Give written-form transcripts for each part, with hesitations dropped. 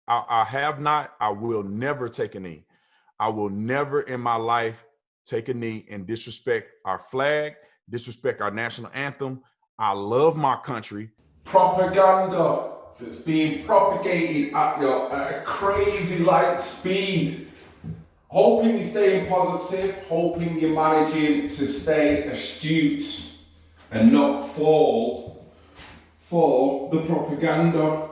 I have not. I will never take a knee. I will never in my life take a knee and disrespect our flag, disrespect our national anthem. I love my country. Propaganda that's being propagated at a crazy light speed. Hoping you're staying positive, hoping you're managing to stay astute and not fall for the propaganda.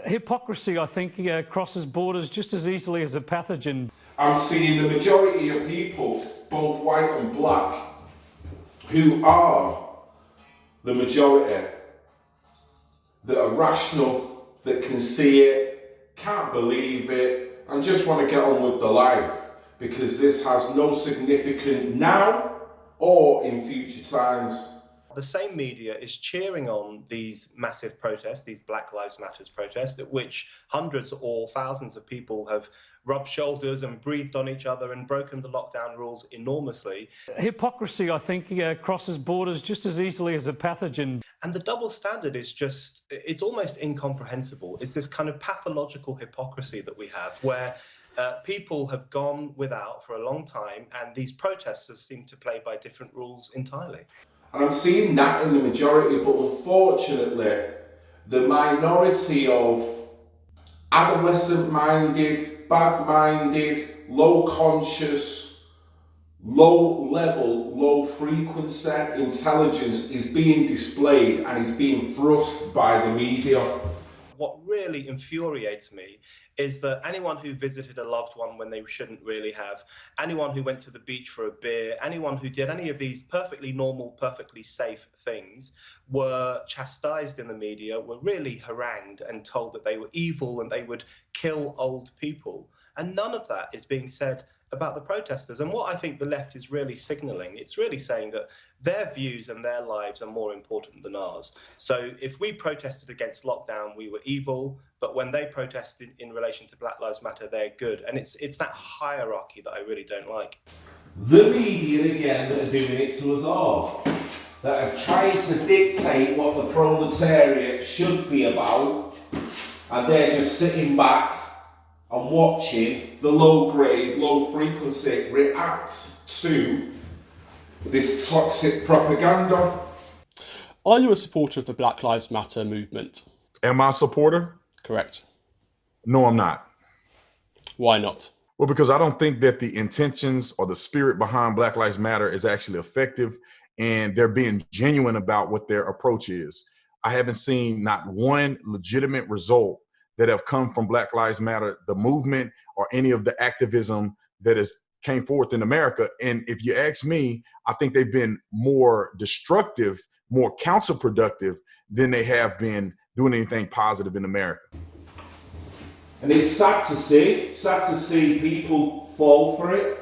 Hypocrisy, I think, crosses borders just as easily as a pathogen. I'm seeing the majority of people, both white and black, who are the majority, that are rational, that can see it, can't believe it, and just want to get on with their life, because this has no significance now or in future times. The same media is cheering on these massive protests, these Black Lives Matter protests, at which hundreds or thousands of people have rubbed shoulders and breathed on each other and broken the lockdown rules enormously. Hypocrisy, I think, crosses borders just as easily as a pathogen. And the double standard is just, it's almost incomprehensible. It's this kind of pathological hypocrisy that we have where people have gone without for a long time, and these protesters seem to play by different rules entirely. And I'm seeing that in the majority, but unfortunately, the minority of adolescent-minded, bad-minded, low-conscious, low-level, low-frequency intelligence is being displayed and is being thrust by the media. What really infuriates me is that anyone who visited a loved one when they shouldn't really have, anyone who went to the beach for a beer, anyone who did any of these perfectly normal, perfectly safe things were chastised in the media, were really harangued and told that they were evil and they would kill old people. And none of that is being said about the protesters. And what I think the left is really signalling, it's really saying that their views and their lives are more important than ours. So if we protested against lockdown, we were evil, but when they protested in relation to Black Lives Matter, they're good. And it's that hierarchy that I really don't like. The media, again, that are doing it to us all, that have tried to dictate what the proletariat should be about, and they're just sitting back and watching the low-grade, low-frequency react to this toxic propaganda. Are you a supporter of the Black Lives Matter movement? Am I a supporter? Correct. No, I'm not. Why not? Well, because I don't think that the intentions or the spirit behind Black Lives Matter is actually effective, and they're being genuine about what their approach is. I haven't seen not one legitimate result that have come from Black Lives Matter, the movement, or any of the activism that has came forth in America. And if you ask me, I think they've been more destructive, more counterproductive than they have been doing anything positive in America. And it's sad to see people fall for it.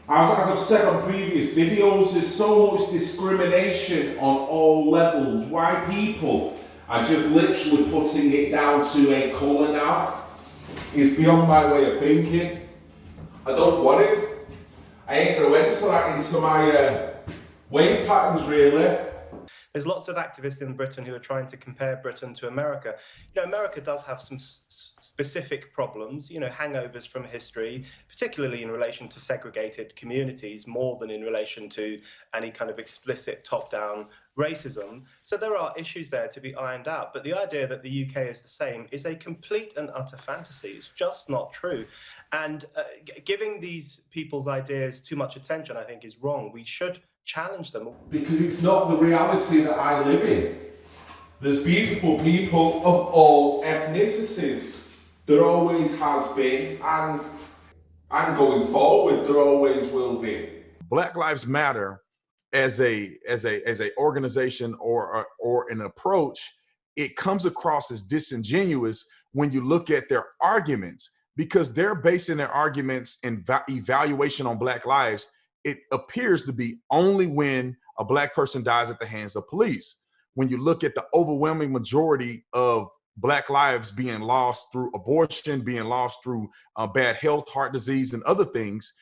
As I've said on previous videos, there's so much discrimination on all levels. Why people are just literally putting it down to a colour now is beyond my way of thinking. I don't want it. I ain't going to enter that into my wave patterns, really. There's lots of activists in Britain who are trying to compare Britain to America. You know, America does have some specific problems, you know, hangovers from history, particularly in relation to segregated communities, more than in relation to any kind of explicit top-down racism. So there are issues there to be ironed out. But the idea that the UK is the same is a complete and utter fantasy. It's just not true. And giving these people's ideas too much attention, I think, is wrong. We should challenge them. Because it's not the reality that I live in. There's beautiful people of all ethnicities. There always has been, and going forward, there always will be. Black Lives Matter as a organization or an approach, it comes across as disingenuous when you look at their arguments, because they're basing their arguments and evaluation on Black lives. It appears to be only when a Black person dies at the hands of police. When you look at the overwhelming majority of Black lives being lost through abortion, being lost through bad health, heart disease, and other things,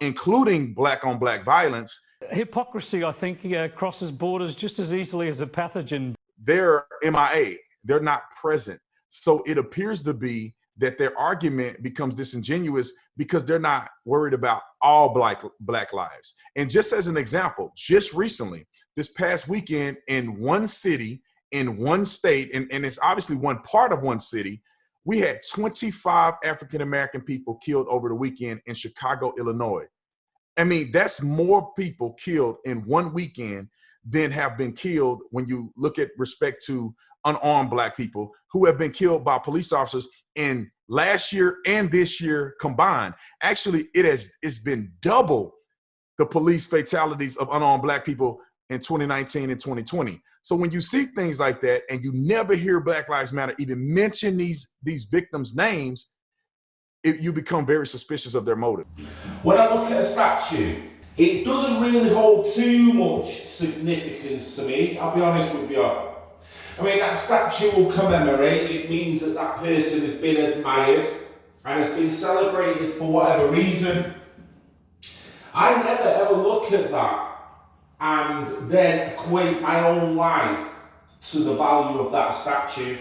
including Black on Black violence. Hypocrisy, I think, crosses borders just as easily as a pathogen. They're MIA. They're not present. So it appears to be that their argument becomes disingenuous because they're not worried about all black lives. And just as an example, just recently, this past weekend in one city, in one state, and it's obviously one part of one city, we had 25 African-American people killed over the weekend in Chicago, Illinois. I mean, that's more people killed in one weekend than have been killed when you look at respect to unarmed black people who have been killed by police officers in last year and this year combined. Actually, it's been double the police fatalities of unarmed black people in 2019 and 2020. So when you see things like that and you never hear Black Lives Matter even mention these victims' names, you become very suspicious of their motive. When I look at a statue, it doesn't really hold too much significance to me, I'll be honest with you. I mean, that statue will commemorate, it means that that person has been admired and has been celebrated for whatever reason. I never ever look at that and then equate my own life to the value of that statue.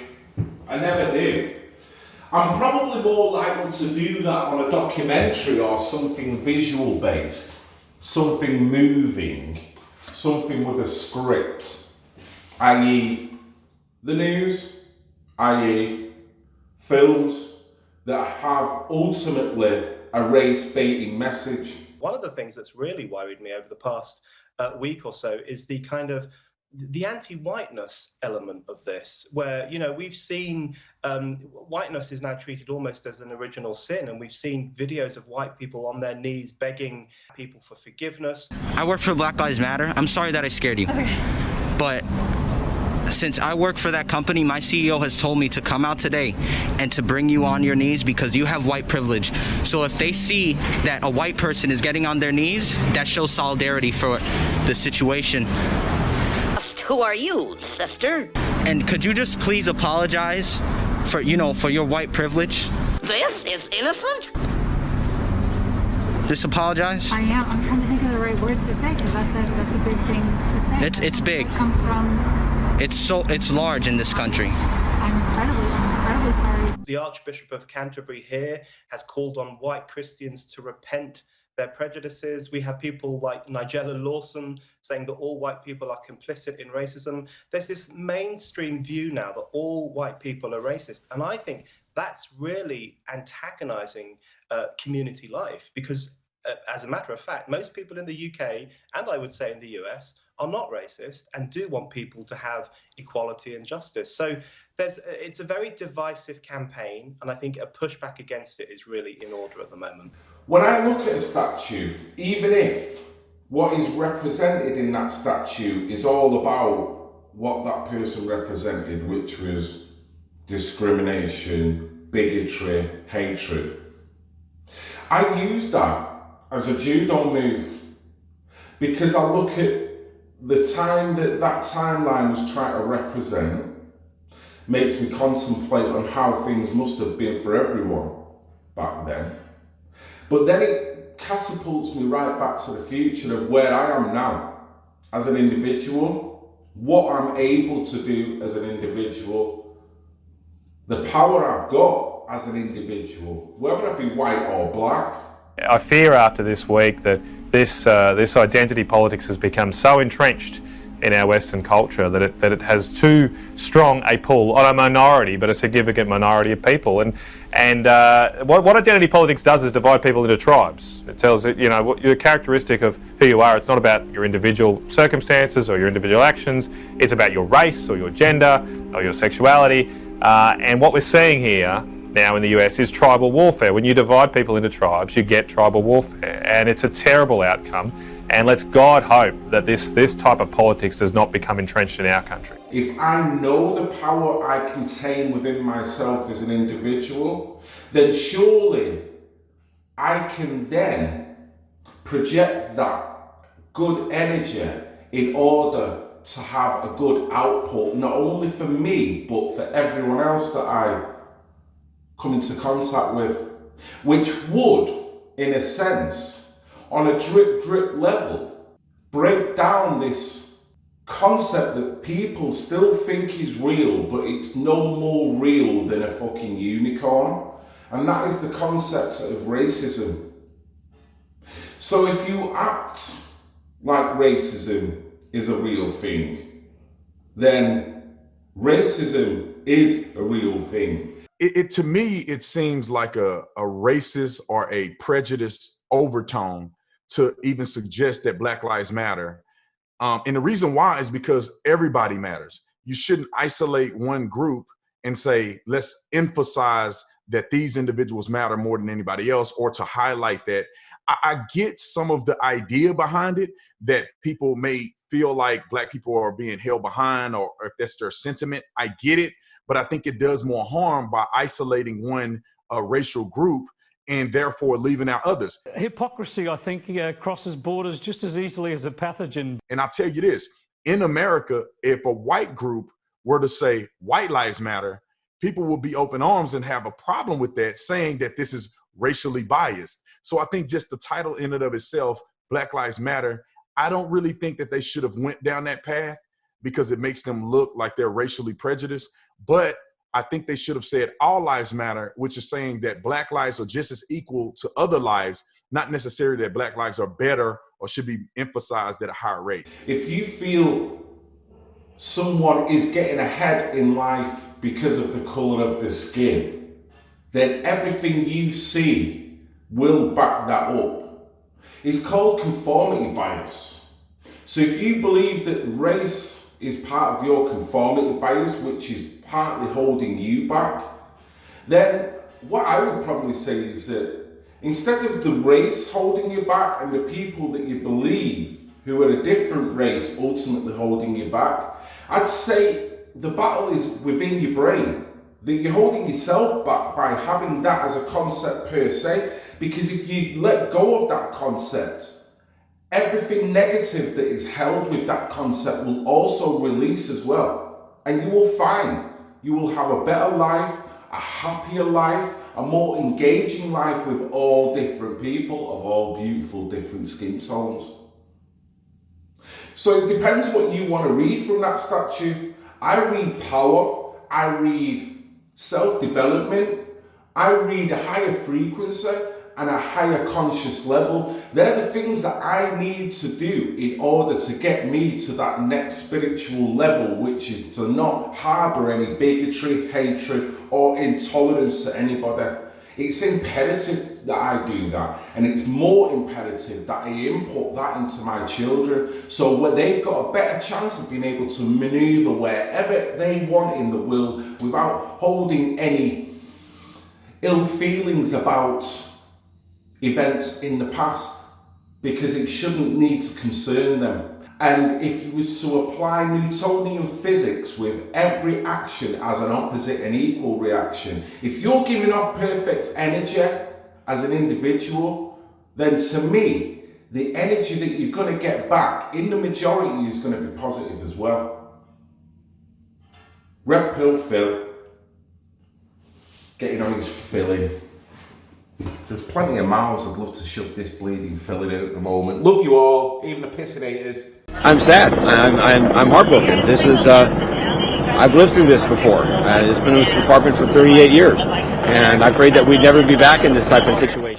I never do. I'm probably more likely to do that on a documentary or something visual based, something moving, something with a script, i.e. the news, i.e. films that have ultimately a race-baiting message. One of the things that's really worried me over the past week or so is the kind of the anti-whiteness element of this, where, you know, we've seen whiteness is now treated almost as an original sin, and we've seen videos of white people on their knees begging people for forgiveness. I work for Black Lives Matter. I'm sorry that I scared you. That's okay. But since I work for that company, my CEO has told me to come out today and to bring you on your knees because you have white privilege. So if they see that a white person is getting on their knees, that shows solidarity for the situation. Who are you, sister? And could you just please apologize for, you know, for your white privilege? This is innocent? Just apologize? I am. I'm trying to think of the right words to say because that's a big thing to say. It's big. It comes from. It's large in this country. I'm incredibly sorry. The Archbishop of Canterbury here has called on white Christians to repent their prejudices. We have people like Nigella Lawson saying that all white people are complicit in racism. There's this mainstream view now that all white people are racist. And I think that's really antagonizing community life because, as a matter of fact, most people in the UK, and I would say in the US, are not racist and do want people to have equality and justice. So it's a very divisive campaign, and I think a pushback against it is really in order at the moment. When I look at a statue, even if what is represented in that statue is all about what that person represented, which was discrimination, bigotry, hatred, I use that as a judo move because I look at the time that timeline was trying to represent, makes me contemplate on how things must have been for everyone back then. But then it catapults me right back to the future of where I am now as an individual, what I'm able to do as an individual, the power I've got as an individual, whether I be white or black. I fear after this week that this identity politics has become so entrenched in our Western culture that it has too strong a pull on a minority, but a significant minority of people. And what identity politics does is divide people into tribes. It tells it, you know, what your characteristic of who you are. It's not about your individual circumstances or your individual actions. It's about your race or your gender or your sexuality. And what we're seeing here now in the US is tribal warfare. When you divide people into tribes, you get tribal warfare, and it's a terrible outcome. And let's God hope that this type of politics does not become entrenched in our country. If I know the power I contain within myself as an individual, then surely I can then project that good energy in order to have a good output, not only for me, but for everyone else that I come into contact with, which would, in a sense, on a drip level, break down this concept that people still think is real, but it's no more real than a fucking unicorn. And that is the concept of racism. So if you act like racism is a real thing, then racism is a real thing. To me, it seems like a racist or a prejudiced overtone to even suggest that Black Lives Matter. And the reason why is because everybody matters. You shouldn't isolate one group and say, let's emphasize that these individuals matter more than anybody else, or to highlight that. I get some of the idea behind it, that people may feel like Black people are being held behind, or if that's their sentiment. I get it, but I think it does more harm by isolating one racial group and therefore leaving out others. Hypocrisy, I think, crosses borders just as easily as a pathogen. And I'll tell you this, in America, if a white group were to say white lives matter, people will be open arms and have a problem with that, saying that this is racially biased. So I think just the title in and of itself, Black Lives Matter, I don't really think that they should have went down that path, because it makes them look like they're racially prejudiced. But I think they should have said all lives matter, which is saying that Black lives are just as equal to other lives, not necessarily that Black lives are better or should be emphasized at a higher rate. If you feel someone is getting ahead in life because of the color of the skin, then everything you see will back that up. It's called conformity bias. So if you believe that race is part of your conformity bias, which is partly holding you back, then what I would probably say is that instead of the race holding you back and the people that you believe who are a different race ultimately holding you back, I'd say the battle is within your brain, that you're holding yourself back by having that as a concept per se, because if you let go of that concept, everything negative that is held with that concept will also release as well. And you will find you will have a better life, a happier life, a more engaging life with all different people of all beautiful different skin tones. So it depends what you want to read from that statue. I read power, I read self-development, I read a higher frequency and a higher conscious level. They're the things that I need to do in order to get me to that next spiritual level, which is to not harbour any bigotry, hatred, or intolerance to anybody. It's imperative that I do that, and it's more imperative that I input that into my children, so they've got a better chance of being able to manoeuvre wherever they want in the world without holding any ill feelings about events in the past, because it shouldn't need to concern them. And if you was to apply Newtonian physics with every action as an opposite and equal reaction, if you're giving off perfect energy as an individual, then to me, the energy that you're going to get back in the majority is going to be positive as well. Red Pill Phil, getting on his filling. There's plenty of mouths I'd love to shove this bleeding filling in at the moment. Love you all, even the pissinators. I'm sad. I'm heartbroken. This is I've lived through this before. It's been in this department for 38 years, and I prayed that we'd never be back in this type of situation.